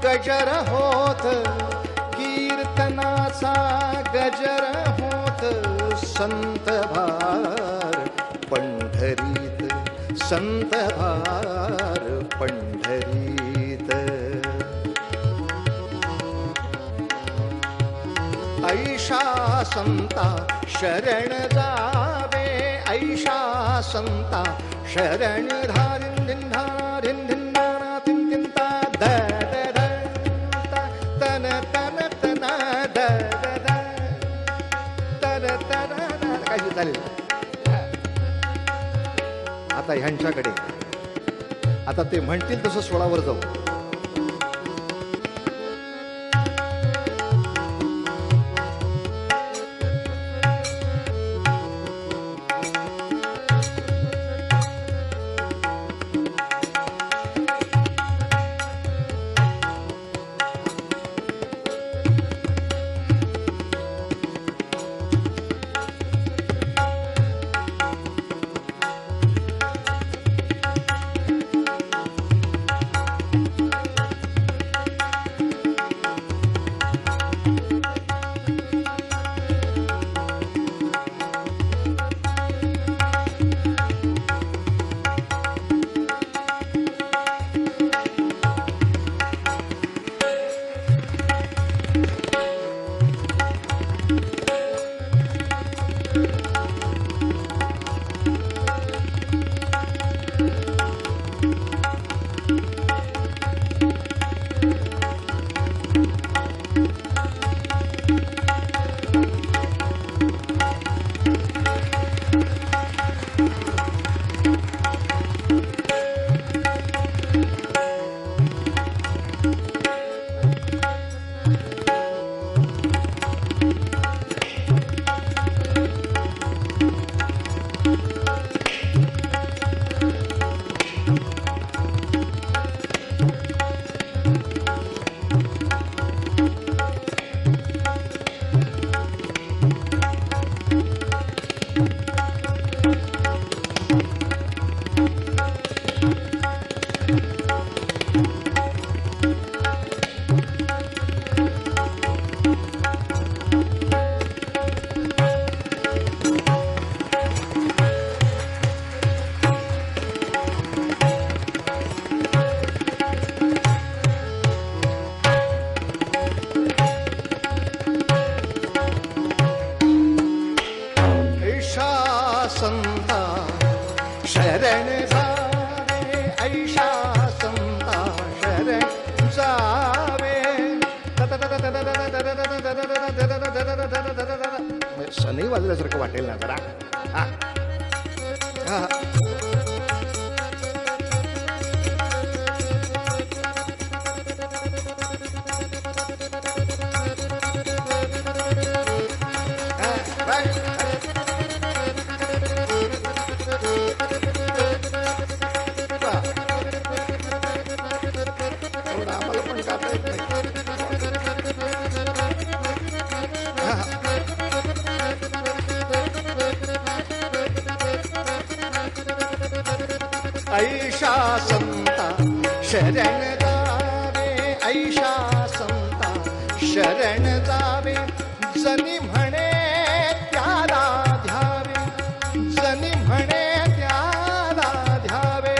गजर होत कीर्तनाचा गजर होत संत भार पंढरीत संत भार पंढरीत ऐशा संता शरण जावे ऐशा संता शरण धारिन दिन धारिन दिन दाना तिन तिन ता द द द तन तन तन द द द तर तर काही चालेल. आता ह्यांच्याकडे आता ते म्हणतील तसं सोळावर जाऊ. शरण जावे ऐशा संता शरण जावे. सनई वाजल्यासारखं वाटेल ना जरा. हा ऐशा संता शरण जावे ऐशा संता शरण जावे जनी म्हणे त्याला ध्यावे जनी म्हणे त्याला ध्यावे.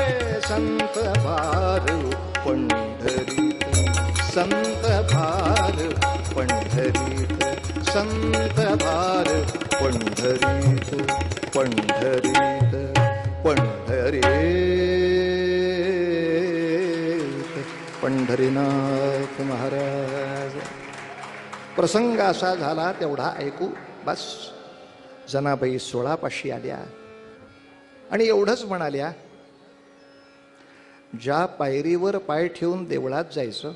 संत भार पंढरीत संत भार पंढरीत संत भार पंढरीत पंढरीत पंढरीत पंढरीनाथ महाराज. प्रसंग असा झाला तेवढा ऐकू बस. जनाबाई 16 पाशी आल्या आणि एवढंच म्हणाल्या, ज्या पायरीवर पाय ठेवून देवळात जायचं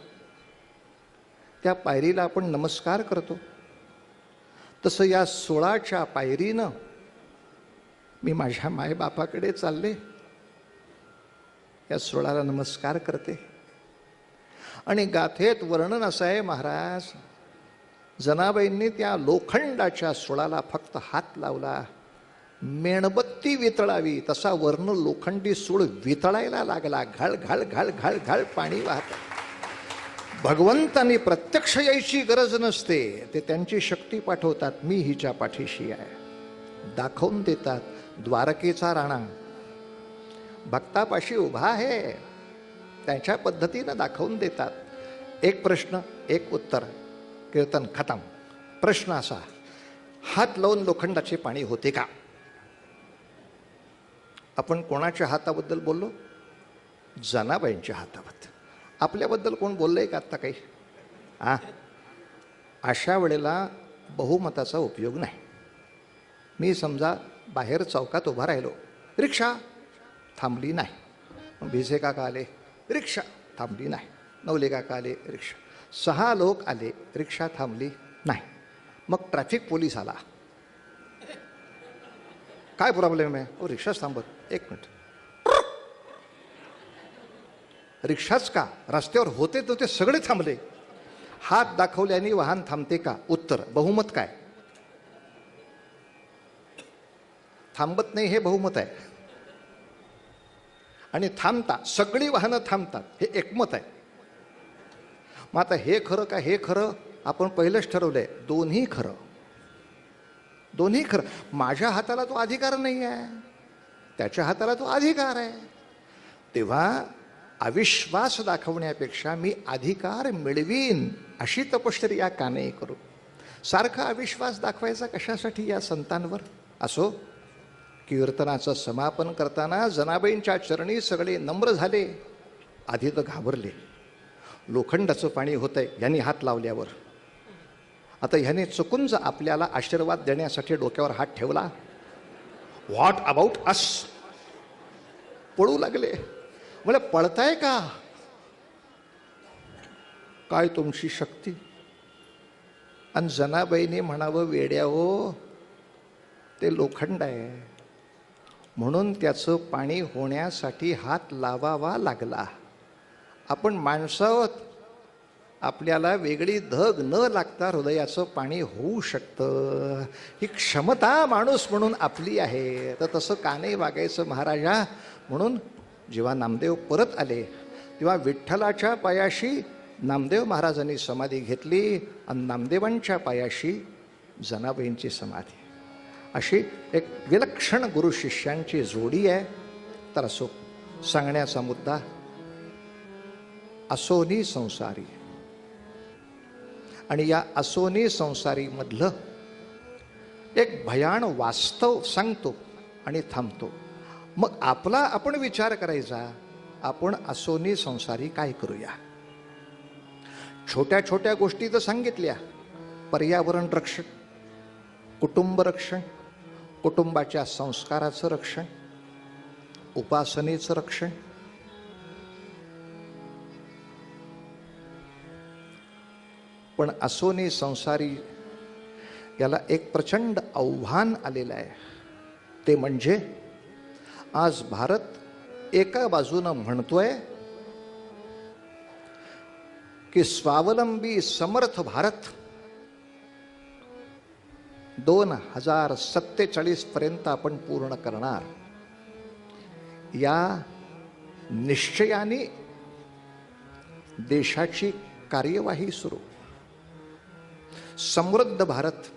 त्या पायरीला आपण नमस्कार करतो. तसं या 16च्या पायरीनं मी माझ्या मायबापाकडे चालले, या 16ला नमस्कार करते. आणि गाथेत वर्णन असं आहे महाराज, जनाबाईंनी त्या लोखंडाच्या 16ला फक्त हात लावला, मेणबत्ती वितळावी तसा वर्ण लोखंडी सूळ वितळायला लागला. घाळ घाळ घाळ घाळ घाळ पाणी वाहत. भगवंतांनी प्रत्यक्ष यायची गरज नसते, ते त्यांची शक्ती पाठवतात. मी हिच्या पाठीशी आहे, दाखवून देतात. द्वारकेचा राणा भक्तापाशी उभा आहे, त्यांच्या पद्धतीनं दाखवून देतात. एक प्रश्न एक उत्तर, कीर्तन खतम. प्रश्न असा, हात लावून लोखंडाचे पाणी होते का? आपण कोणाच्या हाताबद्दल बोललो? जनाबाईंच्या हाताबद्दल. आपल्याबद्दल कोण बोललंय का आत्ता काही? अशा वेळेला बहुमताचा उपयोग नाही. मी समजा बाहेर चौकात उभा राहिलो, रिक्षा थांबली नाही. भिसे काका आले, रिक्षा थांबली नाही. नवले काका आले, रिक्षा. 6 लोक आले, रिक्षा थांबली नाही. मग ट्रॅफिक पोलीस आला, काय प्रॉब्लेम आहे? ओ रिक्षाच थांबत. 1 मिनिट, रिक्षाच का? रस्त्यावर होते तर ते सगळे थांबले. हात दाखवल्याने वाहन थांबते का? उत्तर, बहुमत काय? थांबत नाही हे बहुमत आहे. आणि थांबतात, सगळी वाहनं थांबतात हे एकमत आहे. मग आता हे खरं का हे खरं? आपण पहिलंच ठरवलंय, दोन्ही खरं. दोन्ही खरं. माझ्या हाताला तो अधिकार नाही आहे, त्याच्या हाताला तो अधिकार आहे. तेव्हा अविश्वास दाखवण्यापेक्षा मी अधिकार मिळवीन अशी तपश्चर्या का नाही करू? सारखा अविश्वास दाखवायचा कशासाठी या संतांवर? असो, कीर्तनाचं समापन करताना जनाबाईंच्या चरणी सगळे नम्र झाले. आधी तर घाबरले, लोखंडाचं पाणी होतंय यांनी हात लावल्यावर. आता ह्याने चुकून जर आपल्याला आशीर्वाद देण्यासाठी डोक्यावर हात ठेवला, व्हॉट अबाउट अस? पळू लागले. मला पळताय का? काय तुमची शक्ती? आणि जनाबाईने म्हणावं, वेड्या हो, ते लोखंड आहे म्हणून त्याचं पाणी होण्यासाठी हात लावावा लागला. आपण माणसं आहोत, आपल्याला वेगळी धग न लागता हृदयाचं पाणी होऊ शकतं. ही क्षमता माणूस म्हणून आपली आहे. तर तसं का नाही वागायचं महाराजा? म्हणून जेव्हा नामदेव परत आले तेव्हा विठ्ठलाच्या पायाशी नामदेव महाराजांनी समाधी घेतली आणि नामदेवांच्या पायाशी जनाबाईंची समाधी. अशी एक विलक्षण गुरु शिष्यांची जोडी आहे. तर असो, सांगण्याचा मुद्दा असोनी संसारी. आणि या असोनी संसारीमधलं एक भयान वास्तव सांगतो आणि थांबतो. मग आपला आपण विचार करायचा, आपण असोनी संसारी काय करूया? छोट्या छोट्या गोष्टी तर सांगितल्या, पर्यावरण रक्षण, कुटुंब रक्षण, कुटुंबाच्या संस्काराचं रक्षण, उपासनेचं रक्षण. पण असोनी संसारी याला एक प्रचंड आव्हान आलेलं आहे. ते म्हणजे आज भारत एका बाजूनं म्हणतोय की स्वावलंबी समर्थ भारत 2047 पर्यंत आपण पूर्ण करणार. या निश्चयाने देशाची कार्यवाही सुरू. समृद्ध भारत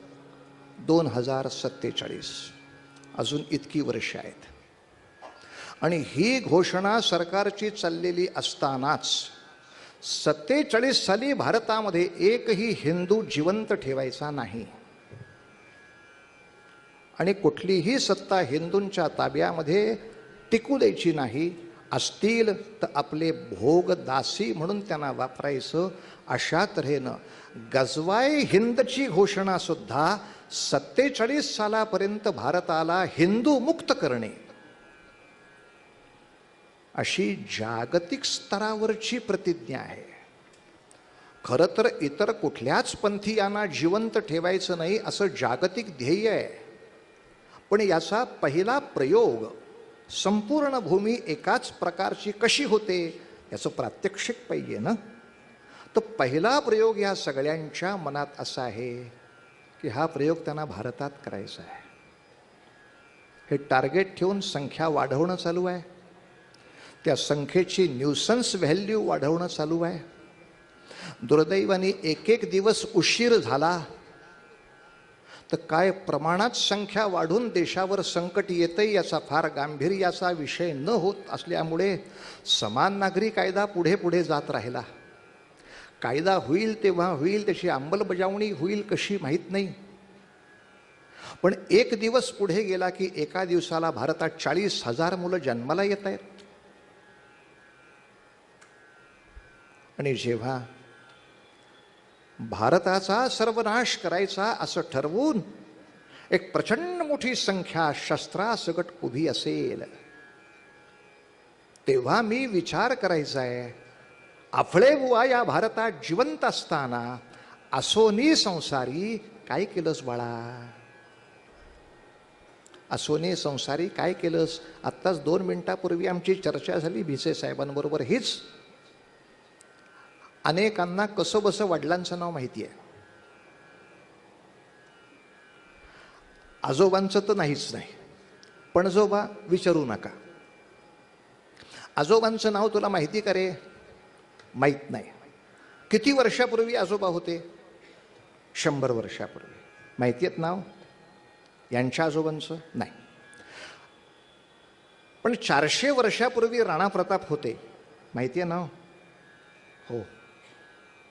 2047, अजून इतकी वर्ष आहेत. आणि ही घोषणा सरकारची चाललेली असतानाच 47 साली भारतामध्ये एकही हिंदू जिवंत ठेवायचा नाही आणि कुठलीही सत्ता हिंदूंच्या ताब्यामध्ये टिकू द्यायची नाही. असतील तर आपले भोग दासी म्हणून त्यांना वापरायचं. अशा तऱ्हेनं गजवाय हिंदची घोषणा सुद्धा 47 सालापर्यंत भारताला हिंदू मुक्त करणे अशी जागतिक स्तरावरची प्रतिज्ञा आहे. खरं तर इतर कुठल्याच पंथीयांना जिवंत ठेवायचं नाही असं जागतिक ध्येय आहे. पण याचा पहिला प्रयोग संपूर्ण भूमी एकाच प्रकारची कशी होते याचं प्रात्यक्षिक पाहिजे ना. तर पहिला प्रयोग या सगळ्यांच्या मनात असा आहे की हा प्रयोग त्यांना भारतात करायचा आहे. हे टार्गेट ठेवून संख्या वाढवणं चालू आहे. त्या संख्येची न्यूसन्स व्हॅल्यू वाढवणं चालू आहे. दुर्दैवाने एक एक दिवस उशीर झाला तर काय प्रमाणात संख्या वाढून देशावर संकट येते याचा फार गांभीर्याचा विषय न होत असल्यामुळे समान नागरी कायदा पुढे पुढे जात राहिला. कायदा होईल तेव्हा होईल, त्याची अंमलबजावणी होईल कशी माहीत नाही. पण एक दिवस पुढे गेला की एका दिवसाला भारतात 40,000 मुलं जन्माला येत आहेत. आणि जेव्हा भारताचा सर्वनाश करायचा असं ठरवून एक प्रचंड मोठी संख्या शस्त्रासकट उभी असेल तेव्हा मी विचार करायचा आहे, आपले बुवा या भारतात जिवंत असताना असोनी संसारी काय केलंस बाळा? असोनी संसारी काय केलंस? आत्ताच 2 मिनिटापूर्वी आमची चर्चा झाली भिसे साहेबांबरोबर. हीच अनेकांना कसं बसं वडिलांचं नाव माहिती आहे, आजोबांचं तर नाहीच नाही. पणजोबा विचारू नका. आजोबांचं नाव तुला माहिती का रे? माहीत नाही. किती वर्षापूर्वी आजोबा होते? 100 वर्षापूर्वी. माहिती आहेत नाव यांच्या आजोबांचं? नाही. पण 400 वर्षापूर्वी राणा प्रताप होते. माहिती आहे नाव? हो.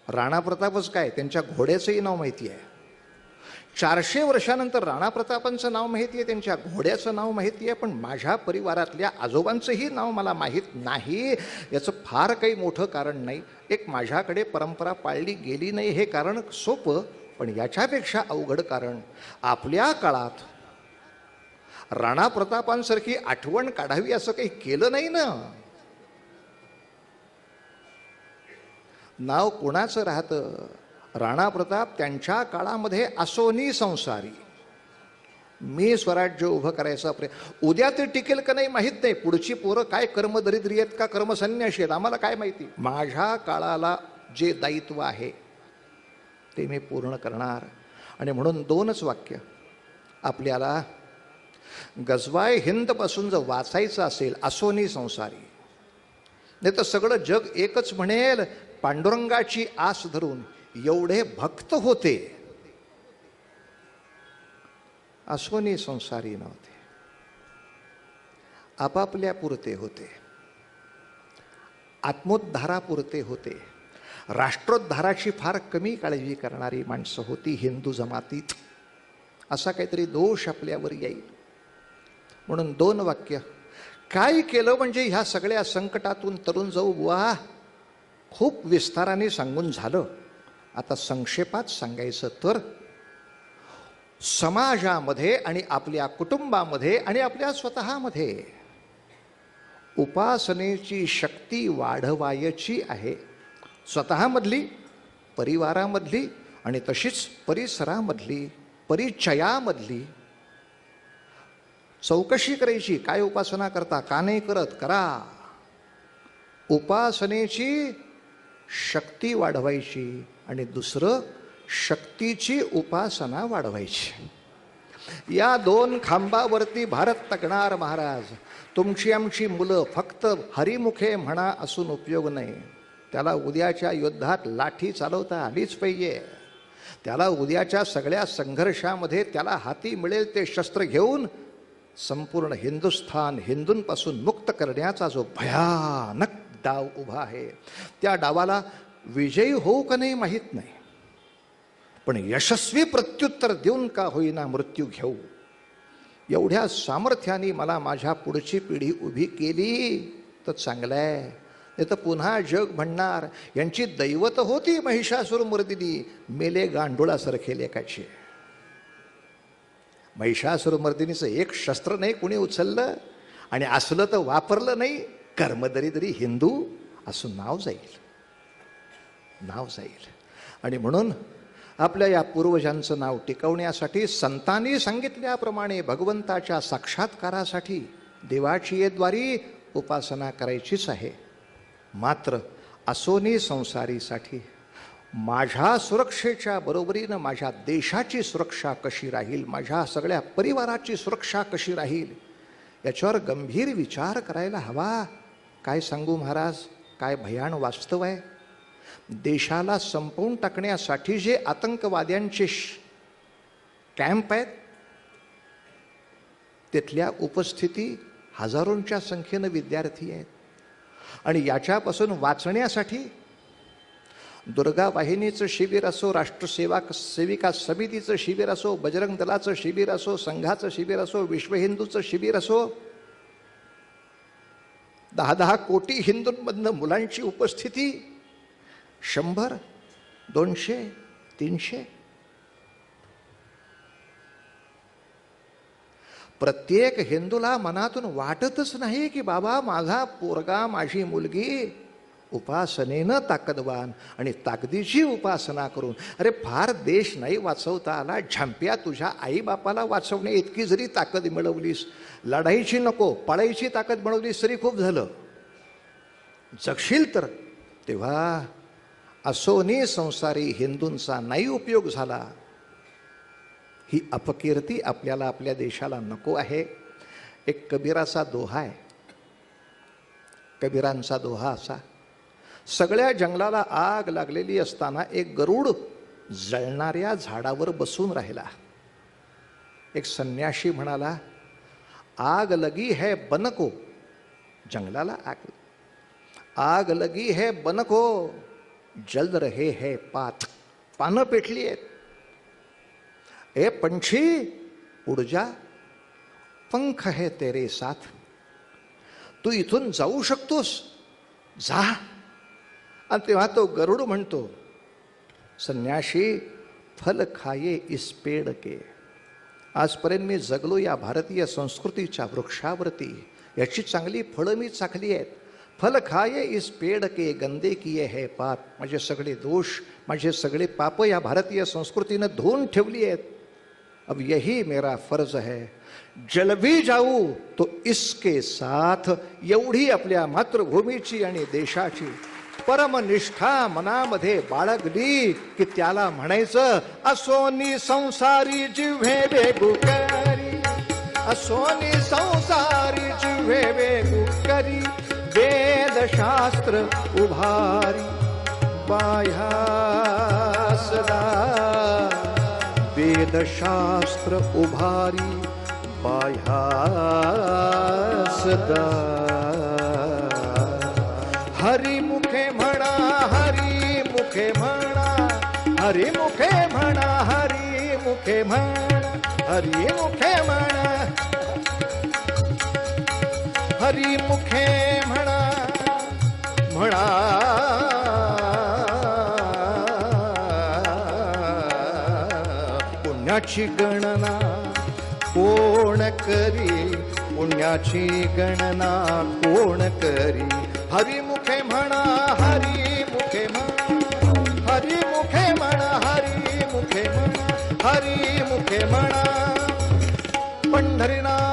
राणा प्रतापच काय, त्यांच्या घोड्याचंही नाव माहिती आहे. 400 वर्षानंतर राणा प्रतापांचं नाव माहिती आहे, त्यांच्या घोड्याचं नाव माहिती आहे, पण माझ्या परिवारातल्या आजोबांचंही नाव मला माहीत नाही. याचं फार काही मोठं कारण नाही. एक माझ्याकडे परंपरा पाळली गेली नाही हे कारण सोपं, पण याच्यापेक्षा अवघड कारण आपल्या काळात राणा प्रतापांसारखी आठवण काढावी असं काही केलं नाही ना. नाव कोणाचं राहतं? राणा प्रताप त्यांच्या काळामध्ये असोनी संसारी. मी स्वराज्य उभं करायचा उद्या ते टिकेल का नाही माहीत नाही. पुढची पोरं काय कर्मदरिद्री आहेत का कर्मसन्याशी आहेत आम्हाला काय माहिती. माझ्या काळाला जे दायित्व आहे ते मी पूर्ण करणार. आणि म्हणून 2च वाक्य आपल्याला गजवाय हिंदपासून जर वाचायचं असेल असोनी संसारी, नाही तर सगळं जग एकच म्हणेल पांडुरंगाची आस धरून एवढे भक्त होते. असोनी संसारी नव्हते, आपापल्या पुरते होते, आत्मोद्धारापुरते होते. राष्ट्रोद्धाराची फार कमी काळजी करणारी माणसं होती हिंदू जमातीत. असा काहीतरी दोष आपल्यावर येईल. म्हणून 2 वाक्य. काय केलं म्हणजे ह्या सगळ्या संकटातून तरुण जाऊ बुवा खूप विस्ताराने सांगून झालं. आता संक्षेपात सांगायचं तर समाजामध्ये आणि आपल्या कुटुंबामध्ये आणि आपल्या स्वतःमध्ये उपासनेची शक्ती वाढवायची आहे. स्वतःमधली, परिवारामधली आणि तशीच परिसरामधली, परिचयामधली चौकशी करायची. काय उपासना करता, का नाही करत? करा. उपासनेची शक्ती वाढवायची आणि दुसरं शक्तीची उपासना वाढवायची. या 2 खांबावरती भारत तगणार महाराज. तुमची आमची मुलं फक्त हरिमुखे म्हणा असून उपयोग नाही. त्याला उद्याच्या युद्धात लाठी चालवता आलीच पाहिजे. त्याला उद्याच्या सगळ्या संघर्षामध्ये त्याला हाती मिळेल ते शस्त्र घेऊन संपूर्ण हिंदुस्थान हिंदूंपासून मुक्त करण्याचा जो भयानक डाव उभा आहे त्या डावाला विजयी होऊ का नाही माहीत नाही, पण यशस्वी प्रत्युत्तर देऊन का होईना मृत्यू घेऊ. एवढ्या सामर्थ्याने मला माझ्या पुढची पिढी उभी केली तर चांगलं आहे. नाही तर पुन्हा जग म्हणणार यांची दैवत होती महिषासुरमर्दिनी, मेले गांडुळासारखे लेखाचे. महिषासुरमर्दिनीचं एक शस्त्र नाही कुणी उचललं आणि असलं तर वापरलं नाही. कर्मदरिद्री हिंदू असं नाव जाईल, नाव जाईल. आणि म्हणून आपल्या या पूर्वजांचं नाव टिकवण्यासाठी संतांनी सांगितल्याप्रमाणे भगवंताच्या साक्षात्कारासाठी देवाची द्वारी उपासना करायचीच आहे. मात्र असोनी संसारीसाठी माझ्या सुरक्षेच्या बरोबरीनं माझ्या देशाची सुरक्षा कशी राहील, माझ्या सगळ्या परिवाराची सुरक्षा कशी राहील, याच्यावर गंभीर विचार करायला हवा. काय सांगू महाराज, काय भयान वास्तव आहे. देशाला संपवून टाकण्यासाठी जे आतंकवाद्यांचे कॅम्प आहेत, तिथल्या उपस्थिती हजारोंच्या संख्येनं विद्यार्थी आहेत. आणि याच्यापासून वाचण्यासाठी दुर्गा वाहिनीचं शिबिर असो, सेविका समितीचं शिबिर असो, बजरंग दलाचं शिबिर असो, संघाचं शिबिर असो, विश्व हिंदूचं शिबिर असो, 10-10 कोटी हिंदूंमधनं मुलांची उपस्थिती 100, 200, 300. प्रत्येक हिंदूला मनातून वाटतच नाही की बाबा माझा पोरगा, माझी मुलगी उपासनेनं ताकदवान आणि ताकदीची उपासना करून, अरे फार देश नाही वाचवता आला, झांप्या तुझ्या आईबापाला वाचवणे इतकी जरी ताकद मिळवलीस, लढाईची नको पळायची ताकद मिळवलीस तरी खूप झालं. जगशील तर. तेव्हा असोनी संसारी हिंदूंचा नाही उपयोग झाला, ही अपकीर्ती आपल्याला आपल्या देशाला नको आहे. एक कबीराचा दोहा आहे. कबीरांचा दोहा असा, सगळ्या जंगलाला आग लागलेली असताना एक गरुड जळणाऱ्या झाडावर बसून राहिला. एक संन्याशी म्हणाला, आग लगी है बन को, जंगलाला आग लगी है बन को, जल रहे है पात, पानं पेटली आहेत. ए पंछी उड जा, पंख है तेरे साथ, तू इथून जाऊ शकतोस, जा. आणि तेव्हा तो गरुड म्हणतो, संन्याशी फल खाये इस पेड़ के, आजपर्यंत मी जगलो या भारतीय संस्कृतीच्या वृक्षावरती, याची चांगली फळं मी चाखली आहेत. फल खाये इस पेड़ के गंदे किए है पाप, माझे सगळे दोष, माझे सगळे पाप या भारतीय संस्कृतीनं धुवून ठेवली आहेत. अब यही मेरा फर्ज है, जल भी जाऊ तो इसके साथ. एवढी आपल्या मातृभूमीची आणि देशाची परमनिष्ठा मनामध्ये बाळगली की त्याला म्हणायचं, असोनी संसारी जिव्हे बेगुकरी, असोनी संसारी जिव्हे बेगुकरी, वेदशास्त्र उभारी बाह्या सदा, वेदशास्त्र उभारी बाह्या सदा. हरी मुखे म्हणा, हरी मुखे म्हणा, हरी मुखे म्हणा, हरी मुखे म्हणा, हरी मुखे म्हणा, हरी मुखे म्हणा, म्हणा. पुण्याची गणना कोण करी, पुण्याची गणना कोण करी. हरी मुखे म्हणा, हरी मुखे म्हणा, हरी मुखे म्हणा, हरी मुखे म्हणा, हरी मुखे म्हणा. पंढरीनाथ